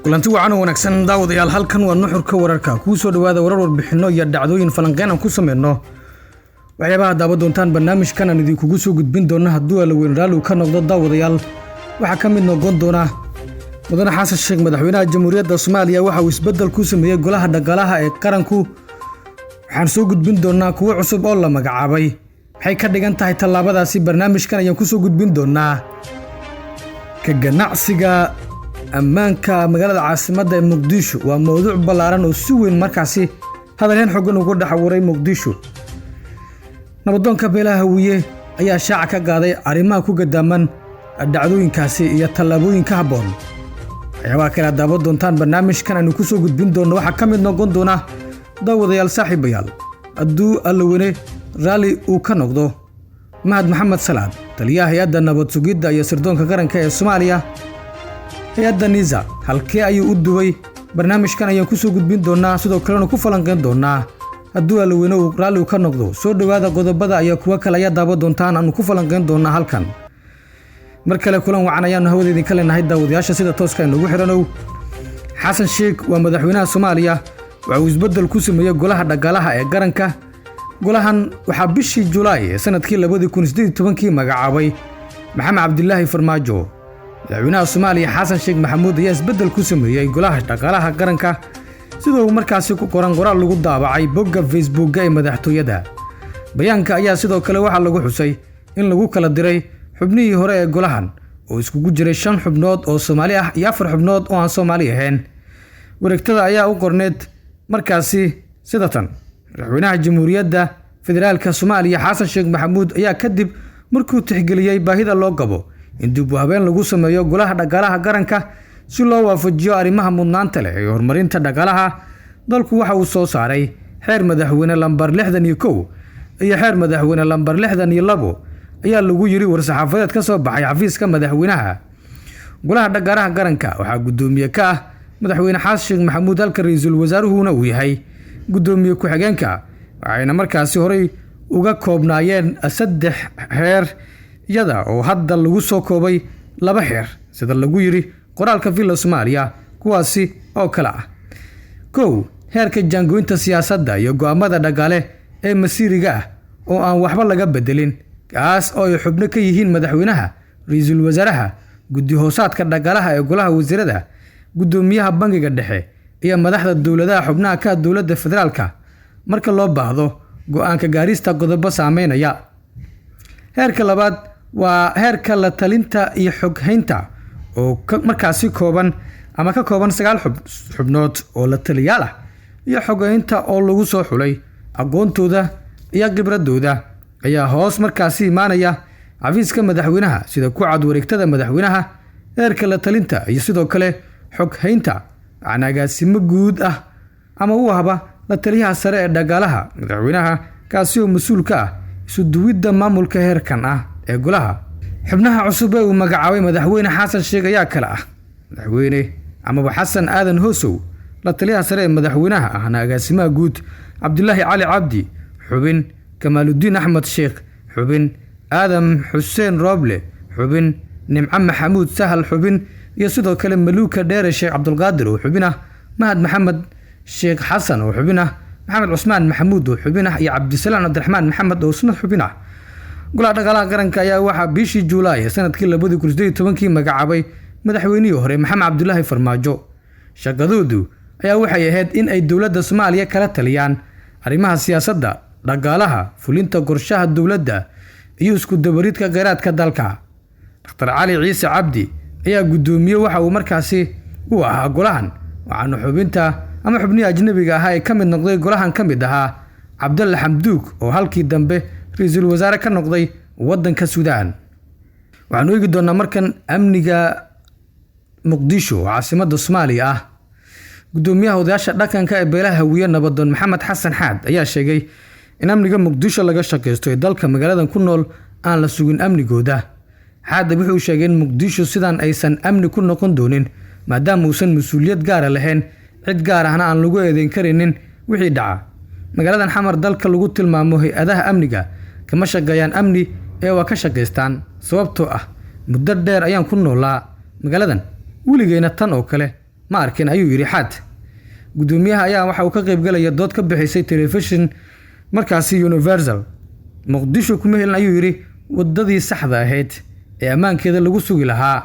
kulanti wacan oo wanaagsan daawadayaal halkan waa nuxurka wararka ku soo dhawaada warbixino iyo dhacdooyin falanqeyn aan ku sameeyno waxyaabaha daawa doontaan barnaamijkan aan idinku soo gudbin doona hadduu la weyn raali ka noqdo daawadayaal waxa ka mid noqon doona mudane xasan sheekh madaxweynaha jamhuuriyadda Soomaaliya waxa uu isbedel ku sameeyay golaha dhaqaalaha ee qaranku waxaan soo gudbin doonaa kuwa cusub oo la magacaabay waxay ka dhigan tahay tallaabadaasi barnaamijkan ayaan ku soo gudbin doonaa ka ganacsiga ammaanka magaalada caasimadda ee Muqdisho waa mowduuc ballaaran oo si weyn markaasi hadalhayn xooggan ugu dhaxwaray Muqdisho nabadoonka beelaha Hawiye ayaa shaaca ka qaaday arrimaha ku gadaaman dhacdooyinkaasi iyo tallaabooyinka habboon waxyaabaha kala daawa doontaan barnaamijkan aan ku soo gudbin doono waxa ka mid noqon doona daawadayaal saaxiibayaal hadduu alla weyne raali uu ka noqdo Mahad Maxamed Salaad taliyaha hay'adda nabad sugidda iyo sirdoonka qaranka ee Soomaaliya hay'adda Niza halkee ayuu u duway barnaamijkan ayaan ku soo gudbin doonaa sidoo kalena ku falanqeyn doonaa hadduu alla weyne uu raali ka noqdo soo dhawaada qodobada ayaa kuwa kale ayaa daawa doontaan aan ku falanqeyn doonaa halkan mar kale kulan wacan ayaan hawadeedin kale nahay daawadayaasha sida tooska inagu xiranow xasan sheekh waa madaxweynaha Soomaaliya waxa uu isbedel ku sameeyay golaha dhaqaalaha ee qaranka golahan waxa bishii Juulaay sanadkii 2018 magacaabay Maxamed Cabdilaahi Farmaajo madaxweynaha Soomaaliya xasan sheekh maxamuud ayaa isbedel ku sameeyay golaha dhaqaalaha qaranka sidoo markaasi ku qoran qoraal lagu daabacay bogga Facebook ee madaxtooyada bayaanka ayaa sidoo kale waxa lagu xusay in lagu kala diray xubnihii hore ee golahan oo iskugu jiray 5 xubnood oo Soomaali ah iyo 4 xubnood oo aan Soomaali ahayn wareegtada ayaa u qorneed markaasi sidatan madaxweynaha jamhuuriyadda federaalka Soomaaliya xasan sheekh maxamuud ayaa kadib markuu tixgeliyay baahida loo qabo in dib u habeen lagu sameeyo golaha dhaqaalaha qaranka si loo waafajiyo arrimaha mudnaanta leh ee horumarinta dhaqaalaha dalku waxa uu soo saaray xeer madaxweyne lambar 61 iyo xeer madaxweyne lambar 62 ayaa lagu yiri war-saxaafadeed ka soo baxay xafiiska madaxweynaha golaha dhaqaalaha qaranka waxa gudoomiye ka ah madaxweyne xasan sheekh maxamuud halka ra'iisul wasaaruhuna uu yahay gudoomiye ku xigeenka waxayna markaasi horey uga koobnaayeen 3 xeer yada oo hadda lagu soo koobay 2 xeer sida lagu yiri qoraalka Villa Soomaaliya kuwaasi oo kala ah kow heerka jangoynta siyaasadda iyo go'aamada dhaqaale ee masiiriga ah oo aan waxba laga bedelin kaas oo ay xubno ka yihiin madaxweynaha ra'iisul wasaaraha guddi hoosaadka dhaqaalaha ee golaha wasiirada gudoomiyaha bangiga dhexe iyo madaxda dawladaha xubnaha ka dawladda federaalka marka loo baahdo go'aanka gaarista qodobo saameynaya heerka labaad waa heerka la talinta iyo xoghaynta oo markaasi kooban ama ka kooban 9 xubnood oo la taliyaal ah iyo xoghaynta oo lagu soo xulay aqoontooda iyo khibradooda ayaa hoos markaasi imaanaya xafiiska madaxweynaha sida ku cad wareegtada madaxweynaha heerka la talinta iyo sidoo kale xoghaynta anaagaasimo guud ah ama u ahba la taliyaha sare ee dhaqaalaha madaxweynaha kaasi oo mas'uul ka ah isu duwidda maamulka heerkan ah ee golaha xubnaha cusub ee uu magacaabay madaxweyne xasan sheekh ayaa kala ah madaxweyne amaba xasan aadan hoosow la taliyaha sare ee madaxweynaha anaagaasimaha guud Cabdilaahi Cali Cabdi xubin Kamaaluddin Axmed Sheekh xubin Adam Xuseen Roble xubin Nimco Maxamuud Sahal xubin iyo sidoo kale Maluuka Dheere Sheekh Cabdulqaadir oo xubin ah Mahad Maxamed Sheekh Xasan oo xubin ah Maxamed Cusmaan Maxamuud oo xubin ah iyo Cabdisalaam Cabdiraxmaan Maxamed oo isna xubin ah golaha dhaqaalaha qaranka ayaa waxa bishii Juulaay sanadkii 2018 magacaabay madaxweynihii hore Maxamed Cabdilaahi Farmaajo shaqadoodu ayaa waxay ahayd in ay dawladda Soomaaliya kala taliyaan arrimaha siyaasadda dhaqaalaha fulinta qorshaha dawladda iyo isku dabaridka kheyraadka dalka Dr. Cali Ciise Cabdi ayaa gudoomiye waxa uu markaasi u ahaa golahan waxaana xubinta ama xubnihi ajnabiga ah ee ka mid noqday golahan ka mid ahaa Cabdulla Xamduug oo halkii dambe ra'iisul wasaare ka noqday wadanka Suudaan waxaan eegi doonaa markan amniga Muqdisho caasimadda Soomaaliya ah gudoomiyaha odayaasha dhaqanka ee beelaha Hawiye nabadoon Maxamed Xasan Xaad ayaa sheegay in amniga Muqdisho laga shaqeysto ee dalka magaaladan ku nool aan la sugin amnigooda Xaad wuxuu sheegay in Muqdisho sidaan aysan amni ku noqon doonin maadaama uusan mas'uuliyad gaar ah lahayn cid gaar ahna aan lagu eedeyn karinin wixii dhaca magaaladan xamar dalka lagu tilmaamo hay'adaha amniga kama shaqeeyaan amni ee waa ka shaqeystaan sababtoo ah muddo dheer ayaan ku noolaa magaaladan weligeena tan oo kale ma arkin ayuu yiri Xaad. Gudoomiyaha ayaa waxa uu ka qayb galaya dood ka bixisay telefishin markaasi Universal. Muqdisho kuma helin ayuu yiri wadadii saxda ahayd ee ammaankeeda lagu sugi lahaa,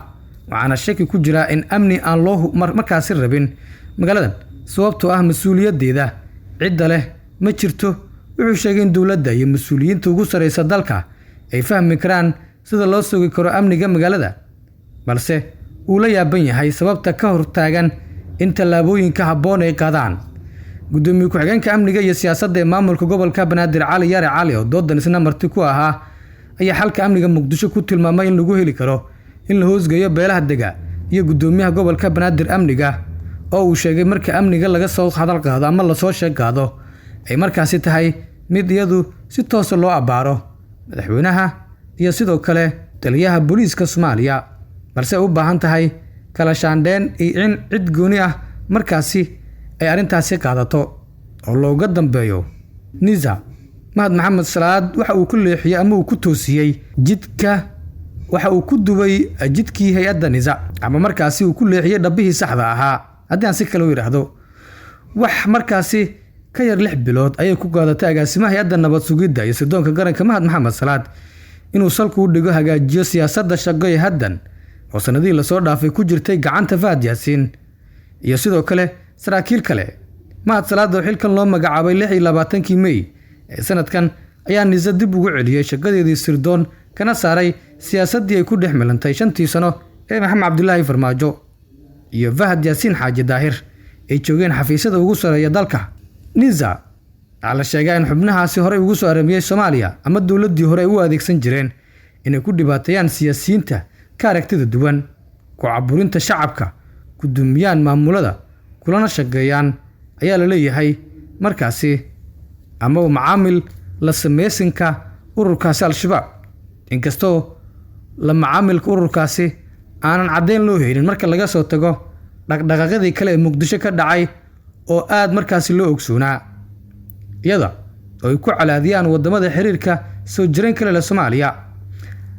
waxaana shaki ku jira in amni aan loo markaasi rabin magaaladan sababtoo ah mas'uuliyadeeda cidda leh ma jirto. Wuxuu sheegay in dowladda iyo mas'uuliyiinta ugu sareysa dalka ay fahmi karaan sida loo sugi karo amniga magaalada, balse uu la yaaban yahay sababta ka hortaagan in tallaabooyinka habboon ay qaadaan. Gudoomiye ku-xigeenka amniga iyo siyaasadda ee maamulka gobolka Banaadir Cali Yare Cali oo doodan isna marti ku ahaa ayaa xalka amniga Muqdisho ku tilmaamay in lagu heli karo in la hoosgeeyo beelaha dega iyo gudoomiyaha gobolka Banaadir amniga oo uu sheegay marka amniga laga soo hadal qaado ama la soo sheegado ay markaasi tahay mid iyadu si toos loo abaaro madaxweynaha iyo sidoo kale taliyaha booliiska Soomaaliya, balse u baahan tahay kala shaandheen in cid gooni ah markaasi ay arintaasi qaadato oo looga dambeeyo. Niza Mahad Maxamed Salaad waxa uu ku leexiyay ama uu ku toosiyay jidka, waxa uu ku dubay jidkii hay'adda Niza ama markaasi uu ku leexiyay dhabihii saxda ahaa. Haddii aan si kale u yiraahdo, wax markaasi ka yar 6 bilood ayay ku qaadatay agaasimaha hay'adda nabad sugidda iyo sirdoonka qaranka Mahad Maxamed Salaad inuu salku u dhigo hagaajiyo siyaasadda shaqo ee haddan oo sanadii la soo dhaafay ku jirtay gacanta Fahad Yaasiin iyo sidoo kale saraakiil kale. Mahad Salaad oo xilkan loo magacaabay 26 May ee sanadkan ayaa Niza dib ugu celiyay shaqadeedii sirdoon kana saaray siyaasaddii ay ku dhex milantay 5 sano ee Maxamed Cabdullaahi Farmaajo iyo Fahad Yaasiin Xaaji Daahir ay joogeen xafiisyada ugu sareeya dalka. Niza ala sheegay in xubnahaasi hore ugu soo aramiyay Soomaaliya ama dawladdii hore u adeegsan jireen inay ku dhibaateeyaan siyaasiyiinta ka aragtida duwan, ku caburinta shacabka, ku dumiyaan maamulada, kulana shaqeeyaan ayaa la leeyahay markaasi ama macaamil la sameeysanka ururkaasi Al-Shabaab. Inkastoo la macaamilka ururkaasi aanan cadeyn loo helin marka laga soo tago dhaqdhaqaaqyadii kale ee Muqdisho ka dhacay oo aad markaasi loo ogsoonaa iyada oo ay ku calaadiyaan wadamada xiriirka soo jireen kale la Soomaaliya.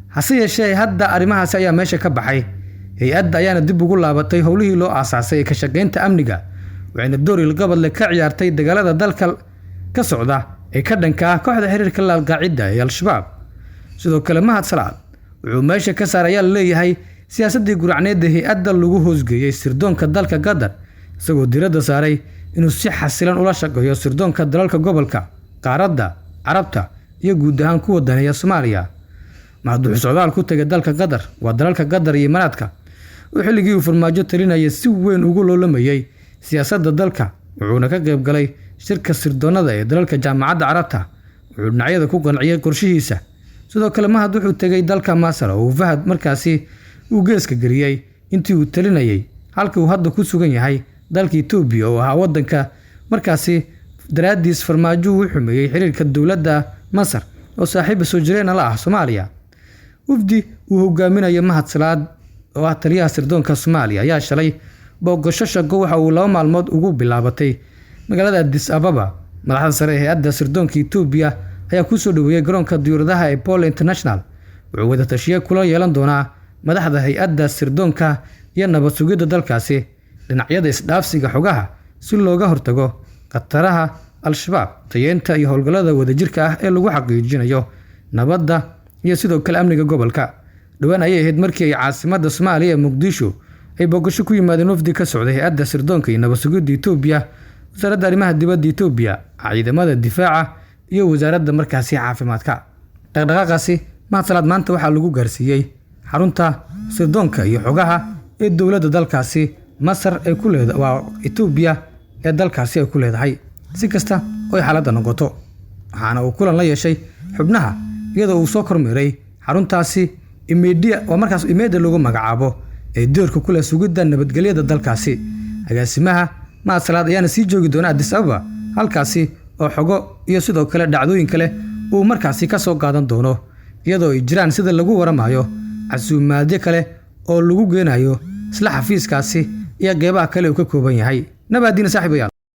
hase yeeshee hadda arrimahaas ayaa meesha ka baxay. Hay'adda ayaana dib ugu laabatay howlihii loo aasaasay ee ka shaqeynta amniga, waxayna door ilqabad ka ciyaartay dagaalada dalka ka socda ee ka dhanka kooxda xiriirka la Al-Qaacida ee Al-Shabaab. Sidoo kale Mahad Salaad wuxuu meesha ka saaraya leeyahay siyaasadii guracneed ee hay'adda lagu hoosgeeyay sirdoonka dalka Qatar, isagoo diiradda saaray inuu si xasilan ula shaqeeyo sirdoonka dalalka gobolka, qaaradda Carabta iyo guud ahaan kuwa daneeya Soomaaliya. Mahad wuxuu socdaal ku tagay dalka Qatar, waa dalalka Qatar iyo Imaaraadka, oo xilligii uu Farmaajo talinayay si weyn ugu loolamayay siyaasadda dalka, wuxuuna ka qayb galay shirka sirdoonada ee dalalka Jaamacadda Carabta, wuxuu dhinacyada ku qanciyay qorshihiisa. Sidoo kale Mahad wuxuu tagay dalka Masar oo Fahad markaasi uu geeska geliyay intii uu talinayay, halka uu hadda ku sugan yahay dalka Itoobiya oo ahaa wadanka markaasi daraadiis Farmaajo uu xumeeyay xiriirka dowladda Masar oo saaxiib soo jireen la ah Soomaaliya. Wafdi uu hogaaminayo Mahad Salaad oo ah taliyaha sirdoonka Soomaaliya ayaa shalay booqasho shaqo waxa uu 2 maalmood ugu bilaabatay magaalada Addis Ababa. Madaxda sare ee hay'adda sirdoonka Itoobiya ayaa ku soo dhaweeyay garoonka diyaaradaha ee Pole International. Wuxuu wada tashiye kula yeelan doonaa madaxda hay'adda sirdoonka iyo nabad sugidda dalkaasi dhinacyada isdhaafsiga xogaha si looga hortago qataraha Al-Shabaab, tayeenta iyo howlgallada wadajirka ah ee lagu xaqiijinayo nabadda iyo sidoo kale amniga gobolka. Dhawaan ayay ahayd markii ay caasimadda Soomaaliya Muqdisho ay booqasho ku yimaadeen wafdi ka socday hay'adda sirdoonka iyo nabad sugidda Itoobiya, wasaaradda arrimaha dibadda Itoobiya, ciidamada difaaca iyo wasaaradda markaasi caafimaadka. Dhaqdhaqaaqaasi Mahad Salaad maanta waxaa lagu gaarsiiyay xarunta sirdoonka iyo xogaha ee dowladda dalkaasi Masar ay ku leedahay waa Itoobiya ee dalkaasi ay ku leedahay. Si kasta oo ay xaaladda noqoto, waxaana uu kulan la yeeshay xubnaha iyadoo uu soo kormeeray xaruntaasi imeediya oo markaas imeediya lagu magacaabo ee doorka ku leh sugidda nabadgelyada dalkaasi. Agaasimaha Mahad Salaad ayaana sii joogi doona Addis Ababa, halkaasi oo xogo iyo sidoo kale dhacdooyin kale uu markaasi ka soo qaadan doono, iyadoo ay jiraan sida lagu waramayo casuumaadyo kale oo lagu geenayo isla xafiiskaasi iyo qeybaha kale uu ka kooban yahay. Nabadina saaxiibayaal.